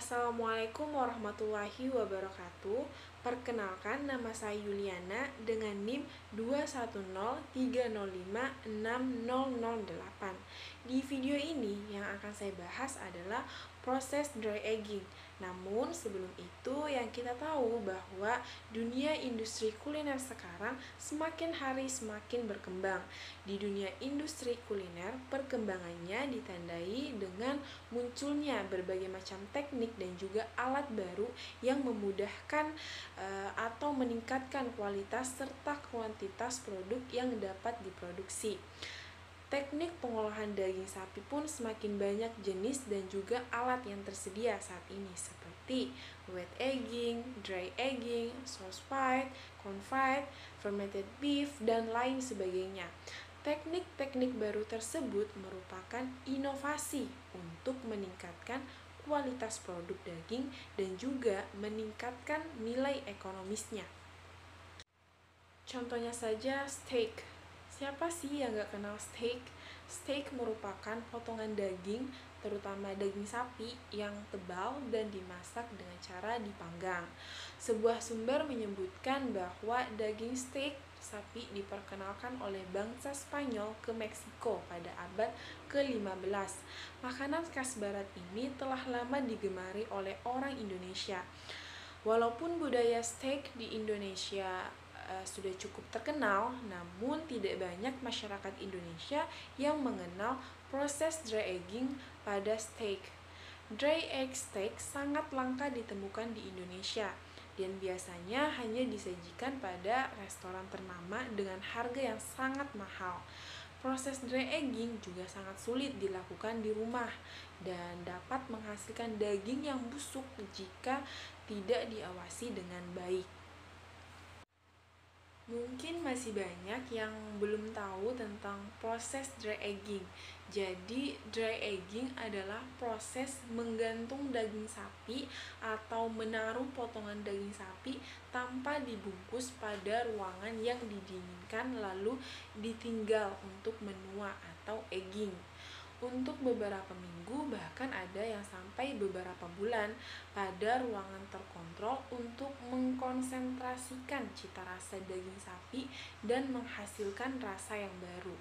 Assalamualaikum warahmatullahi wabarakatuh. Perkenalkan, nama saya Yuliana dengan NIM 21030560008. Di video ini yang akan saya bahas adalah proses dry aging. Namun sebelum itu yang kita tahu bahwa dunia industri kuliner sekarang semakin hari semakin berkembang. Di dunia industri kuliner, perkembangannya ditandai dengan munculnya berbagai macam teknik dan juga alat baru yang memudahkan atau meningkatkan kualitas serta kuantitas produk yang dapat diproduksi. Teknik pengolahan daging sapi pun semakin banyak jenis dan juga alat yang tersedia saat ini seperti wet aging, dry aging, sauce fight, confied, fermented beef, dan lain sebagainya. Teknik-teknik baru tersebut merupakan inovasi untuk meningkatkan kualitas produk daging dan juga meningkatkan nilai ekonomisnya. Contohnya saja steak. Siapa sih yang gak kenal steak? Steak merupakan potongan daging, terutama daging sapi yang tebal dan dimasak dengan cara dipanggang. Sebuah sumber menyebutkan bahwa daging steak sapi diperkenalkan oleh bangsa Spanyol ke Meksiko pada abad ke-15. Makanan khas barat ini telah lama digemari oleh orang Indonesia. Walaupun budaya steak di Indonesia sudah cukup terkenal, namun tidak banyak masyarakat Indonesia yang mengenal proses dry aging pada steak. Dry aged steak sangat langka ditemukan di Indonesia dan biasanya hanya disajikan pada restoran ternama dengan harga yang sangat mahal. Proses dry aging juga sangat sulit dilakukan di rumah dan dapat menghasilkan daging yang busuk jika tidak diawasi dengan baik. Mungkin masih banyak yang belum tahu tentang proses dry aging. Jadi, dry aging adalah proses menggantung daging sapi atau menaruh potongan daging sapi tanpa dibungkus pada ruangan yang didinginkan lalu ditinggal untuk menua atau aging. Untuk beberapa minggu, bahkan ada yang sampai beberapa bulan pada ruangan terkontrol untuk mengkonsentrasikan cita rasa daging sapi dan menghasilkan rasa yang baru.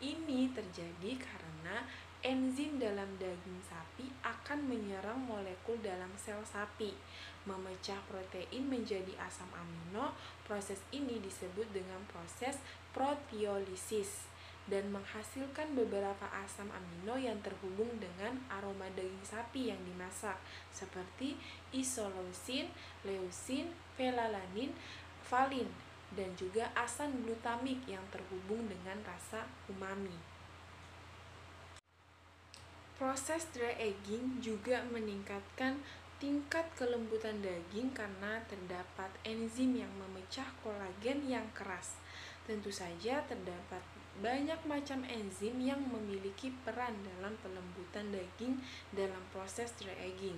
Ini terjadi karena enzim dalam daging sapi akan menyerang molekul dalam sel sapi, memecah protein menjadi asam amino. Proses ini disebut dengan proses proteolisis dan menghasilkan beberapa asam amino yang terhubung dengan aroma daging sapi yang dimasak seperti isoleusin, leusin, phenylalanin, valin, dan juga asam glutamik yang terhubung dengan rasa umami. Proses dry aging juga meningkatkan tingkat kelembutan daging karena terdapat enzim yang memecah kolagen yang keras. Tentu saja terdapat banyak macam enzim yang memiliki peran dalam pelembutan daging dalam proses dry aging.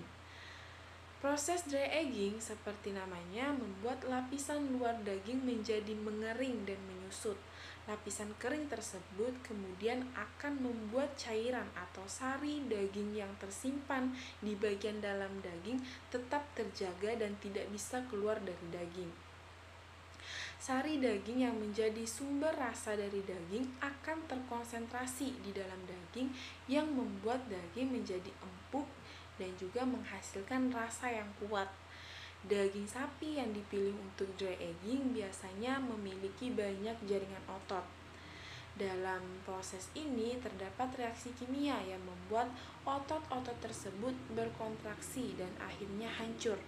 Proses dry aging seperti namanya membuat lapisan luar daging menjadi mengering dan menyusut. Lapisan kering tersebut kemudian akan membuat cairan atau sari daging yang tersimpan di bagian dalam daging tetap terjaga dan tidak bisa keluar dari daging. Sari daging yang menjadi sumber rasa dari daging akan terkonsentrasi di dalam daging yang membuat daging menjadi empuk dan juga menghasilkan rasa yang kuat. Daging sapi yang dipilih untuk dry aging biasanya memiliki banyak jaringan otot. Dalam proses ini terdapat reaksi kimia yang membuat otot-otot tersebut berkontraksi dan akhirnya hancur.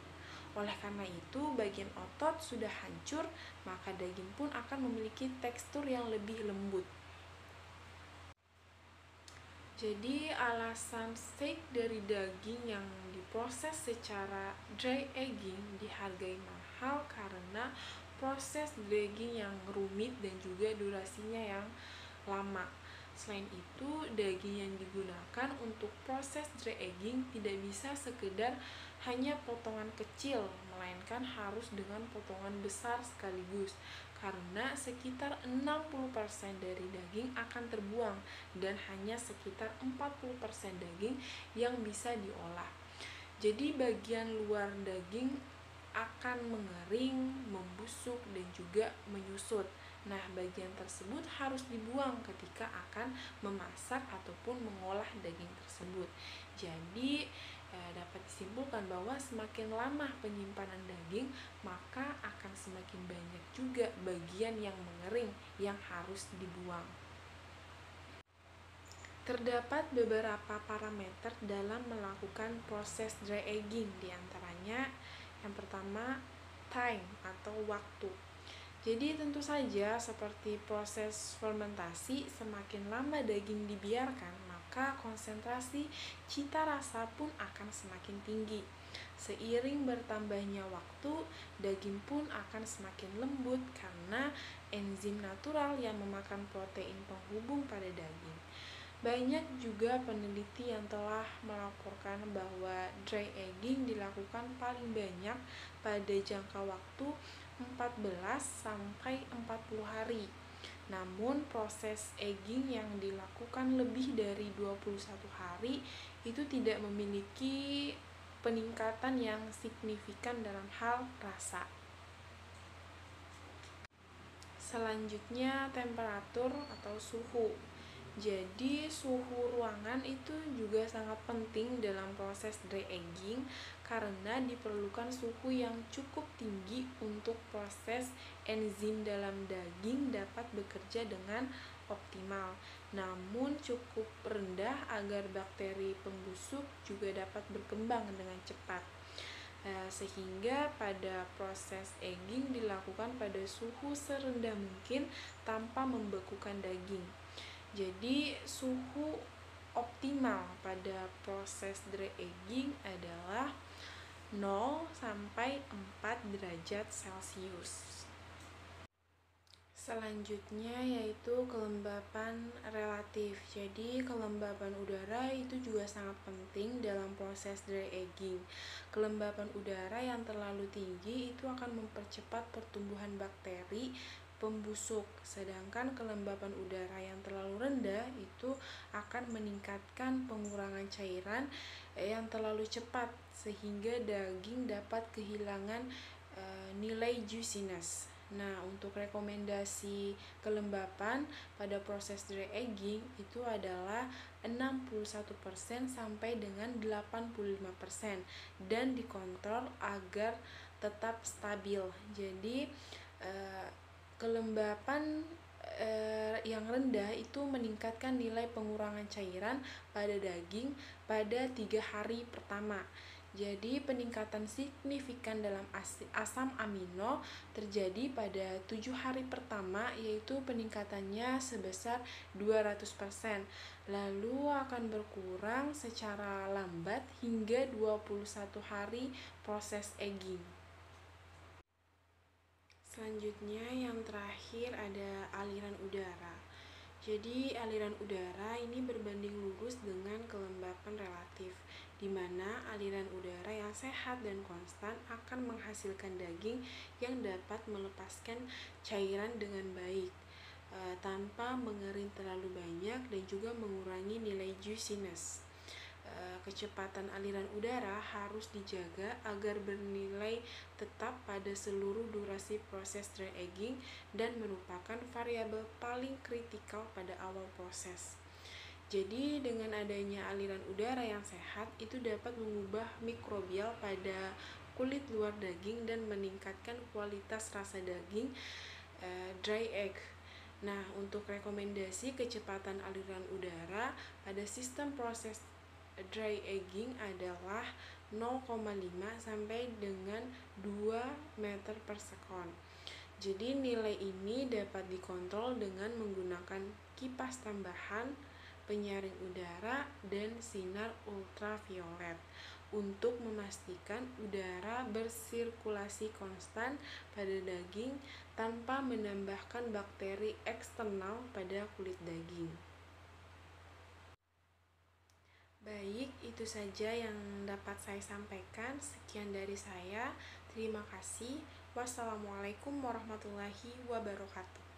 Oleh karena itu, bagian otot sudah hancur, maka daging pun akan memiliki tekstur yang lebih lembut. Jadi, alasan steak dari daging yang diproses secara dry aging dihargai mahal karena proses daging yang rumit dan juga durasinya yang lama. Selain itu, daging yang digunakan untuk proses dry aging tidak bisa sekedar hanya potongan kecil, melainkan harus dengan potongan besar sekaligus, karena sekitar 60% dari daging akan terbuang dan hanya sekitar 40% daging yang bisa diolah. Jadi bagian luar daging akan mengering, membusuk, dan juga menyusut. Nah, bagian tersebut harus dibuang ketika akan memasak ataupun mengolah daging tersebut. Jadi, dapat disimpulkan bahwa semakin lama penyimpanan daging, maka akan semakin banyak juga bagian yang mengering yang harus dibuang. Terdapat beberapa parameter dalam melakukan proses dry aging, diantaranya yang pertama, time atau waktu. Jadi tentu saja seperti proses fermentasi, semakin lama daging dibiarkan, maka konsentrasi cita rasa pun akan semakin tinggi. Seiring bertambahnya waktu, daging pun akan semakin lembut karena enzim natural yang memakan protein penghubung pada daging. Banyak juga peneliti yang telah melaporkan bahwa dry aging dilakukan paling banyak pada jangka waktu 14 sampai 40 hari. Namun proses aging yang dilakukan lebih dari 21 hari itu tidak memiliki peningkatan yang signifikan dalam hal rasa. Selanjutnya, temperatur atau suhu. Jadi suhu ruangan itu juga sangat penting dalam proses dry aging karena diperlukan suhu yang cukup tinggi untuk proses enzim dalam daging dapat bekerja dengan optimal. Namun cukup rendah agar bakteri pembusuk juga dapat berkembang dengan cepat. Sehingga pada proses aging dilakukan pada suhu serendah mungkin tanpa membekukan daging. Jadi suhu optimal pada proses dry aging adalah 0 sampai 4 derajat Celcius. Selanjutnya yaitu kelembapan relatif. Jadi kelembapan udara itu juga sangat penting dalam proses dry aging. Kelembapan udara yang terlalu tinggi itu akan mempercepat pertumbuhan bakteri pembusuk, sedangkan kelembapan udara yang terlalu rendah itu akan meningkatkan pengurangan cairan yang terlalu cepat sehingga daging dapat kehilangan nilai juiciness. Nah, untuk rekomendasi kelembapan pada proses dry aging itu adalah 61% sampai dengan 85% dan dikontrol agar tetap stabil. Jadi kelembapan yang rendah itu meningkatkan nilai pengurangan cairan pada daging pada 3 hari pertama. Jadi peningkatan signifikan dalam asam amino terjadi pada 7 hari pertama, yaitu peningkatannya sebesar 200%. Lalu akan berkurang secara lambat hingga 21 hari proses aging. Selanjutnya yang terakhir ada aliran udara. Jadi aliran udara ini berbanding lurus dengan kelembapan relatif, di mana aliran udara yang sehat dan konstan akan menghasilkan daging yang dapat melepaskan cairan dengan baik tanpa mengering terlalu banyak dan juga mengurangi nilai juiciness. Kecepatan aliran udara harus dijaga agar bernilai tetap pada seluruh durasi proses dry aging dan merupakan variabel paling kritikal pada awal proses. Jadi dengan adanya aliran udara yang sehat itu dapat mengubah mikrobial pada kulit luar daging dan meningkatkan kualitas rasa daging dry egg. Nah, untuk rekomendasi kecepatan aliran udara pada sistem proses dry aging adalah 0,5 sampai dengan 2 meter per sekon. Jadi nilai ini dapat dikontrol dengan menggunakan kipas tambahan, penyaring udara, dan sinar ultraviolet untuk memastikan udara bersirkulasi konstan pada daging tanpa menambahkan bakteri eksternal pada kulit daging. Baik, itu saja yang dapat saya sampaikan. Sekian dari saya. Terima kasih. Wassalamualaikum warahmatullahi wabarakatuh.